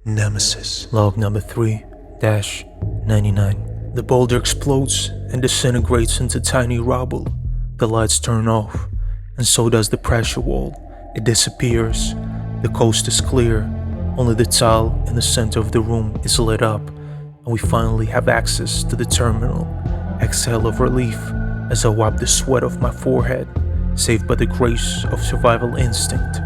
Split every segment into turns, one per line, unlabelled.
Nemesis. Log number 3-99. The boulder explodes and disintegrates into tiny rubble. The lights turn off, and so does the pressure wall. It disappears. The coast is clear. Only the tile in the center of the room is lit up, and we finally have access to the terminal. Exhale of relief as I wipe the sweat off my forehead, saved by the grace of survival instinct.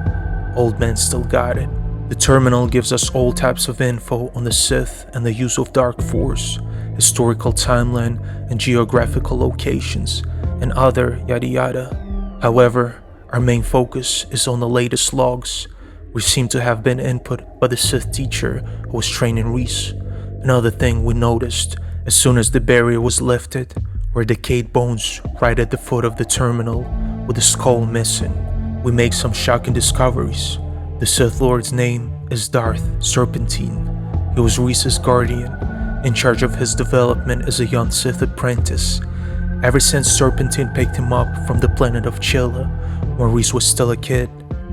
Old man still got it. The terminal gives us all types of info on the Sith and the use of dark force, historical timeline and geographical locations, and other yada yada. However, our main focus is on the latest logs, which seem to have been input by the Sith teacher who was training Reese. Another thing we noticed as soon as the barrier was lifted were decayed bones right at the foot of the terminal, with the skull missing. We make some shocking discoveries. The Sith Lord's name is Darth Serpentine. He was Reese's guardian, in charge of his development as a young Sith apprentice. Ever since Serpentine picked him up from the planet of Chilla, when Reese was still a kid.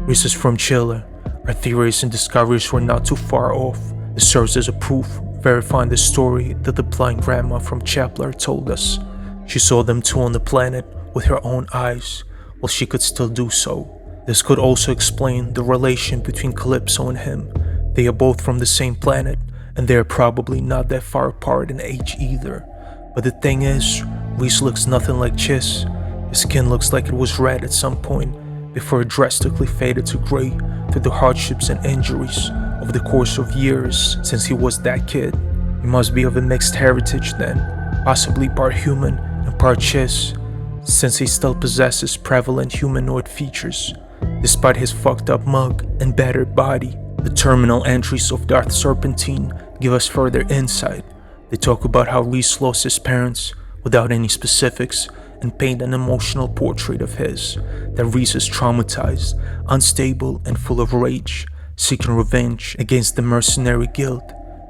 Reese is from Chilla. Our theories and discoveries were not too far off. This serves as a proof, verifying the story that the blind grandma from Chaplar told us. She saw them two on the planet with her own eyes, while she could still do so. This could also explain the relation between Calypso and him. They are both from the same planet, and they are probably not that far apart in age either. But the thing is, Reese looks nothing like Chiss. His skin looks like it was red at some point, before it drastically faded to gray through the hardships and injuries over the course of years since he was that kid. He must be of a mixed heritage then, possibly part human and part Chiss, since he still possesses prevalent humanoid features. Despite his fucked up mug and battered body, the terminal entries of Darth Serpentine give us further insight. They talk about how Reese lost his parents without any specifics and paint an emotional portrait of his, that Reese is traumatized, unstable and full of rage, seeking revenge against the mercenary guild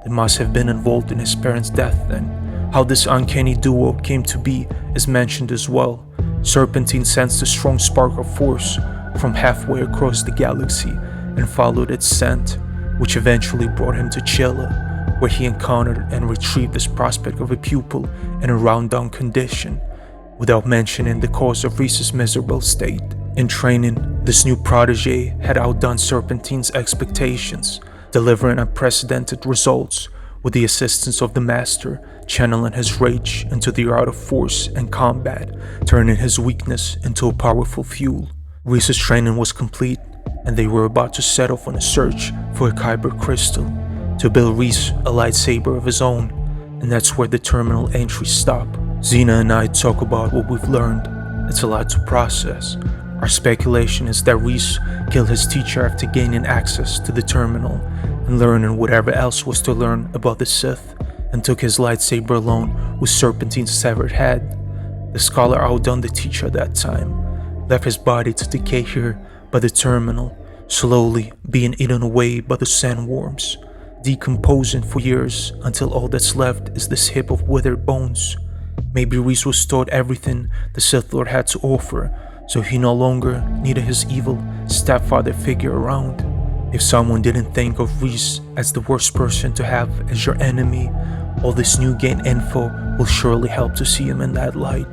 that must have been involved in his parents' death then. How this uncanny duo came to be is mentioned as well. Serpentine sensed a strong spark of force from halfway across the galaxy and followed its scent, which eventually brought him to Chilla, where he encountered and retrieved this prospect of a pupil in a round-down condition, without mentioning the cause of Reese's miserable state. In training, this new protege had outdone Serpentine's expectations, delivering unprecedented results with the assistance of the Master, channeling his rage into the art of force and combat, turning his weakness into a powerful fuel. Reese's training was complete, and they were about to set off on a search for a Kyber crystal to build Reese a lightsaber of his own, and that's where the terminal entries stop. Xena and I talk about what we've learned. It's a lot to process. Our speculation is that Reese killed his teacher after gaining access to the terminal and learning whatever else was to learn about the Sith, and took his lightsaber alone with Serpentine's severed head. The scholar outdone the teacher that time, left his body to decay here by the terminal, slowly being eaten away by the sandworms, decomposing for years until all that's left is this heap of withered bones. Maybe Reese was taught everything the Sith Lord had to offer, so he no longer needed his evil stepfather figure around. If someone didn't think of Reese as the worst person to have as your enemy, all this new gain info will surely help to see him in that light.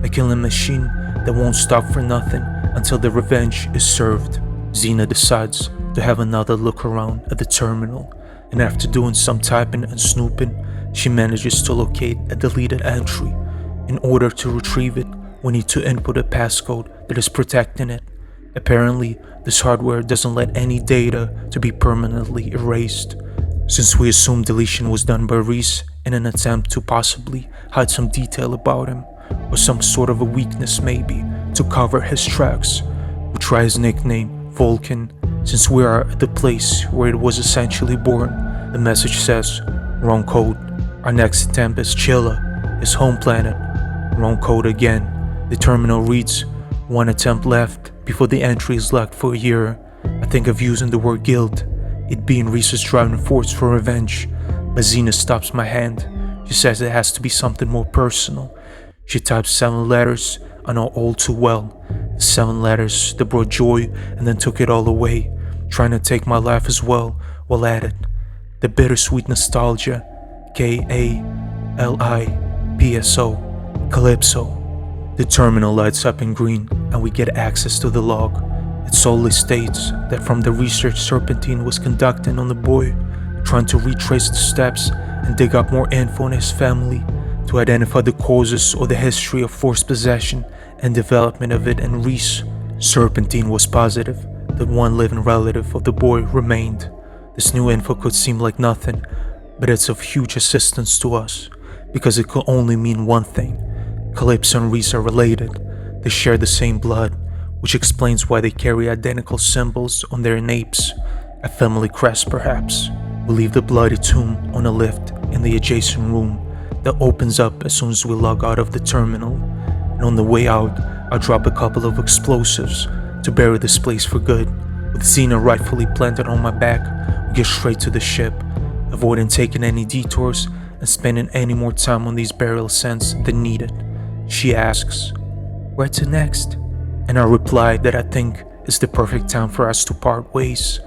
A killing machine that won't stop for nothing until the revenge is served. Xena decides to have another look around at the terminal, and after doing some typing and snooping, she manages to locate a deleted entry. In order to retrieve it, we need to input a passcode that is protecting it. Apparently, this hardware doesn't let any data to be permanently erased. Since we assume deletion was done by Reese in an attempt to possibly hide some detail about him, or some sort of a weakness maybe, to cover his tracks, we try his nickname, Vulcan, since we are at the place where it was essentially born. The message says, wrong code. Our next attempt is Chilla, his home planet. Wrong code again. The terminal reads, one attempt left before the entry is locked for a year. I think of using the word guild, it being Reese's driving force for revenge, but Xena stops my hand. She says it has to be something more personal. She types 7 letters I know all too well. The 7 letters that brought joy and then took it all away, trying to take my life as well while at it. the bittersweet nostalgia, Kalipso, Calypso. The terminal lights up in green and we get access to the log. It solely states that from the research Serpentine was conducting on the boy, trying to retrace the steps and dig up more info on his family to identify the causes or the history of forced possession and development of it, and Reese, Serpentine was positive that one living relative of the boy remained. This new info could seem like nothing, but it's of huge assistance to us, because it could only mean one thing. Calypso and Reese are related. They share the same blood, which explains why they carry identical symbols on their napes. A family crest, perhaps. We leave the bloody tomb on a lift in the adjacent room that opens up as soon as we log out of the terminal. And on the way out, I'll drop a couple of explosives to bury this place for good. With Xena rightfully planted on my back, we get straight to the ship, avoiding taking any detours and spending any more time on these burial sands than needed. She asks, "Where to next?" And I reply that I think it's the perfect time for us to part ways.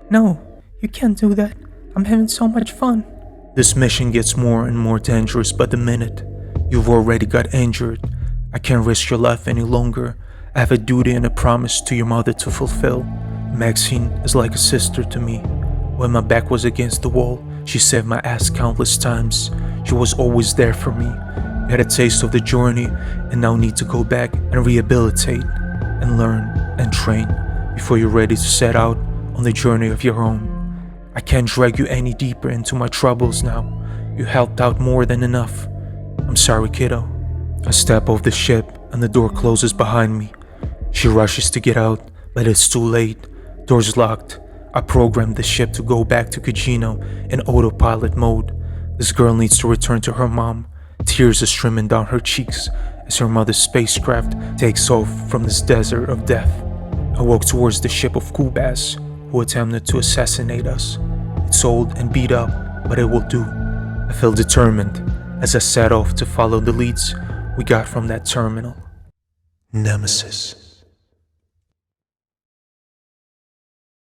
"No, you can't do that. I'm having so much fun."
This mission gets more and more dangerous by the minute. You've already got injured. I can't risk your life any longer. I have a duty and a promise to your mother to fulfill. Maxine is like a sister to me. When my back was against the wall, she saved my ass countless times. She was always there for me. You had a taste of the journey and now need to go back and rehabilitate and learn and train before you're ready to set out on the journey of your own. I can't drag you any deeper into my troubles now. You helped out more than enough. I'm sorry, kiddo. I step off the ship and the door closes behind me. She rushes to get out, but it's too late. Door's locked. I programmed the ship to go back to Kino in autopilot mode. This girl needs to return to her mom. Tears are streaming down her cheeks as her mother's spacecraft takes off from this desert of death. I walk towards the ship of Kubas, who attempted to assassinate us. It's old and beat up, but it will do. I feel determined as I set off to follow the leads we got from that terminal. Nemesis.